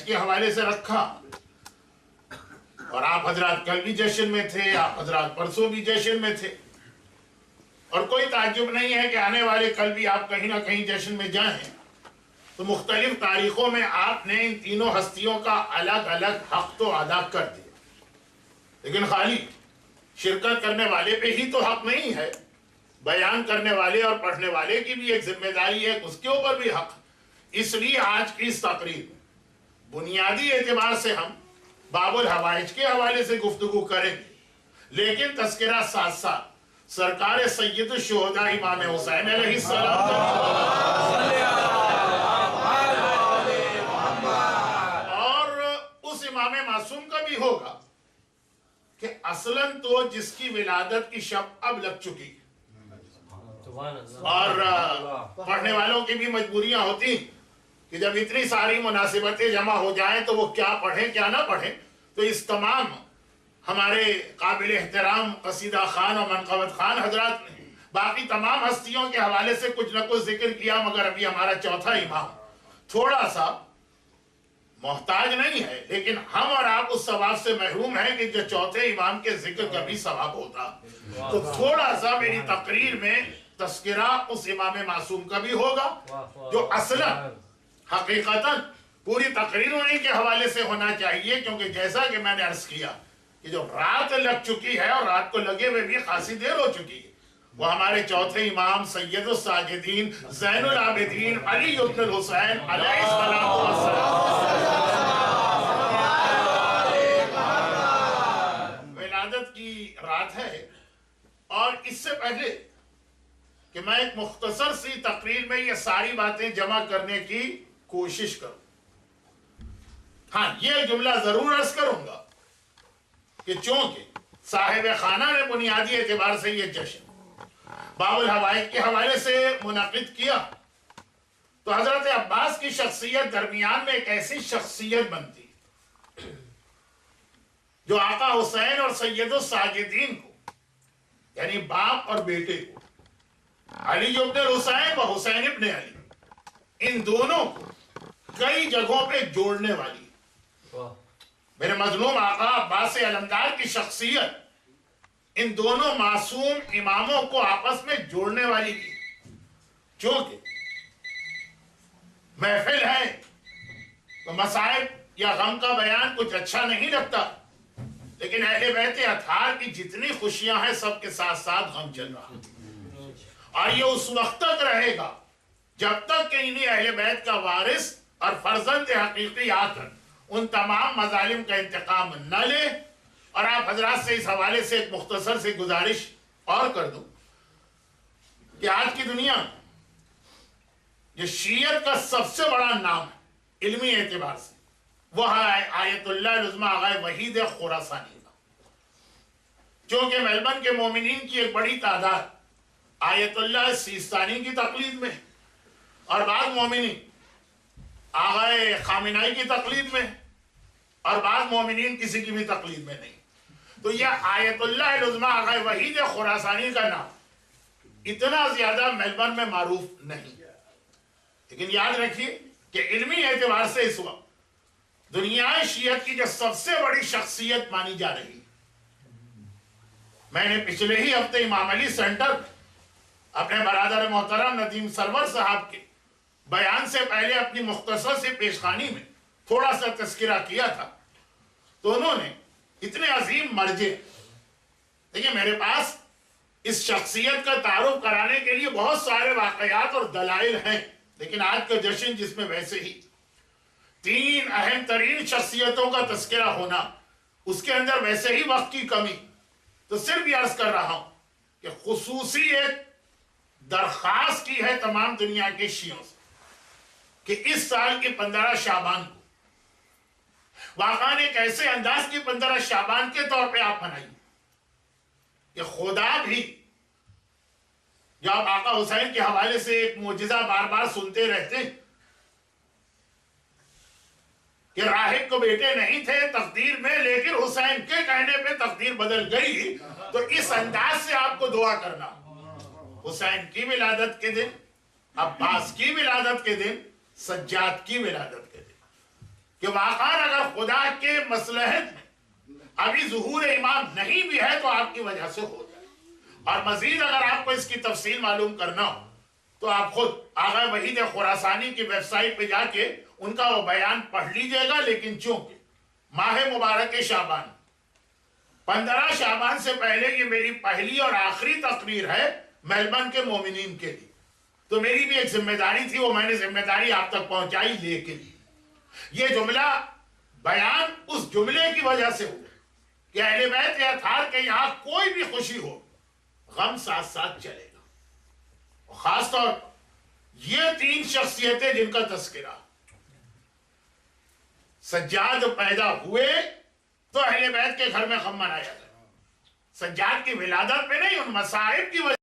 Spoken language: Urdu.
کے حوالے سے رکھا، اور آپ حضرات کل بھی جشن میں تھے، آپ حضرات پرسوں بھی جشن میں تھے، اور کوئی تعجب نہیں ہے کہ آنے والے کل بھی آپ کہیں نہ کہیں جشن میں جائیں، تو مختلف تاریخوں میں آپ نے ان تینوں ہستیوں کا الگ الگ حق تو ادا کر دیا، لیکن خالی شرکت کرنے والے پہ ہی تو حق نہیں ہے، بیان کرنے والے اور پڑھنے والے کی بھی ایک ذمہ داری ہے، اس کے اوپر بھی حق۔ اس لیے آج کی اس تقریر میں بنیادی اعتبار سے ہم باب الحوائج کے حوالے سے گفتگو کریں گے، لیکن تذکرہ ساتھ ساتھ سرکار سید الشہداء امام حسین علیہ السلام اور اس امام معصوم کا بھی ہوگا کہ اصلاً تو جس کی ولادت کی شب اب لگ چکی ہے، اور پڑھنے والوں کی بھی مجبوریاں ہوتی کہ جب اتنی ساری مناسبتیں جمع ہو جائیں تو وہ کیا پڑھیں کیا نہ پڑھیں، تو اس تمام ہمارے قابل احترام قصیدہ خان اور منقبت خان حضرات نے باقی تمام ہستیوں کے حوالے سے کچھ نہ کچھ ذکر کیا، مگر ابھی ہمارا چوتھا امام تھوڑا سا محتاج نہیں ہے، لیکن ہم اور آپ اس ثواب سے محروم ہیں کہ جو چوتھے امام کے ذکر کا بھی ثواب ہوتا، تو تھوڑا سا میری تقریر میں تذکرہ اس امام معصوم کا بھی ہوگا، جو اصلا حقیقتاً پوری تقریر انہیں کے حوالے سے ہونا چاہیے، کیونکہ جیسا کہ میں نے عرض کیا کہ جو رات لگ چکی ہے اور رات کو لگے ہوئے بھی خاصی دیر ہو چکی ہے، وہ ہمارے چوتھے امام سید الساجدین زین العابدین علی بن الحسین علیہ السلام ولادت کی رات ہے۔ اور اس سے پہلے کہ میں ایک مختصر سی تقریر میں یہ ساری باتیں جمع کرنے کی کوشش کروں، ہاں یہ جملہ ضرور عرض کروں گا کہ چونکہ صاحب خانہ نے بنیادی اعتبار سے یہ جشن باب الحوائج کے حوالے سے منعقد کیا، تو حضرت عباس کی شخصیت درمیان میں ایک ایسی شخصیت بنتی جو آقا حسین اور سید الساجدین کو، یعنی باپ اور بیٹے کو، علی ابن الحسین و حسین ابن علی، ان دونوں کو کئی جگہوں پہ جوڑنے والی میرے مظلوم آقا عباس علمدار کی شخصیت ان دونوں معصوم اماموں کو آپس میں جوڑنے والی کی، چونکہ محفل ہے تو مصائب یا غم کا بیان کچھ اچھا نہیں لگتا، لیکن اہل بیت اطہار کی جتنی خوشیاں ہیں سب کے ساتھ ساتھ غم چل رہا، اور یہ اس وقت تک رہے گا جب تک کہ انہی اہل بیت کا وارث اور فرزند حقیقی آ کر ان تمام مظالم کا انتقام نہ لے۔ اور آپ حضرات سے اس حوالے سے ایک مختصر سے گزارش اور کر دوں کہ آج کی دنیا جو شیعت کا سب سے بڑا نام ہے علمی اعتبار سے، وہ ہے آیت اللہ العظمیٰ آغا وحید خراسانی کا، چونکہ میلبن کے مومنین کی ایک بڑی تعداد آیت اللہ سیستانی کی تقلید میں، اور بعض مومنین آغا خامنائی کی تقلید میں، اور بعض مومنین کسی کی بھی تقلید میں نہیں، تو یہ آیت اللہ العظمیٰ آغا وحید خراسانی کا نام اتنا زیادہ میلبن میں معروف نہیں، لیکن یاد رکھیے کہ علمی اعتبار سے اس وقت دنیا شیعت کی جو سب سے بڑی شخصیت مانی جا رہی ہے، میں نے پچھلے ہی ہفتے امام علی سینٹر اپنے برادر محترم ندیم سرور صاحب کے بیان سے پہلے اپنی مختصر سے پیشخانی میں تھوڑا سا تذکرہ کیا تھا، تو انہوں نے اتنے عظیم مرجع، دیکھیں میرے پاس اس شخصیت کا تعارف کرانے کے لیے بہت سارے واقعات اور دلائل ہیں، لیکن آج کا جشن جس میں ویسے ہی تین اہم ترین شخصیتوں کا تذکرہ ہونا، اس کے اندر ویسے ہی وقت کی کمی، تو صرف یہ عرض کر رہا ہوں کہ خصوصی ایک درخواست کی ہے تمام دنیا کے شیعوں سے کہ اس سال کی 15 شعبان کو واقعاً ایک ایسے انداز کی 15 شعبان کے طور پہ آپ منائیے کہ خدا بھی، جو آپ آقا حسین کے حوالے سے ایک معجزہ بار بار سنتے رہتے ہیں کہ راہب کو بیٹے نہیں تھے تقدیر میں، لیکن حسین کے کہنے پہ تقدیر بدل گئی، تو اس انداز سے آپ کو دعا کرنا، حسین کی ولادت کے دن، عباس کی ولادت کے دن، سجاد کی ولادت کے دن، کہ واقعا اگر خدا کے مصلحت میں ابھی ظہور امام نہیں بھی ہے تو آپ کی وجہ سے ہو جائے. اور مزید اگر آپ کو اس کی تفصیل معلوم کرنا ہو تو آپ خود آغا وحید خراسانی کی ویب سائٹ پہ جا کے ان کا وہ بیان پڑھ لیجئے گا. لیکن چونکہ ماہ مبارک شعبان 15 شعبان سے پہلے یہ میری پہلی اور آخری تقریر ہے میلبرن کے مومنین کے لیے، تو میری بھی ایک ذمہ داری تھی، وہ میں نے ذمہ داری آپ تک پہنچائی. لیکن یہ جملہ بیان اس جملے کی وجہ سے ہو کہ اہل بیت اطہار کے یہاں کوئی بھی خوشی ہو غم ساتھ ساتھ چلے گا. خاص طور یہ 3 شخصیتیں جن کا تذکرہ سجاد پیدا ہوئے تو اہل بیت کے گھر میں غم منایا جائے. سجاد کی ولادت پہ نہیں، ان مصائب کی وجہ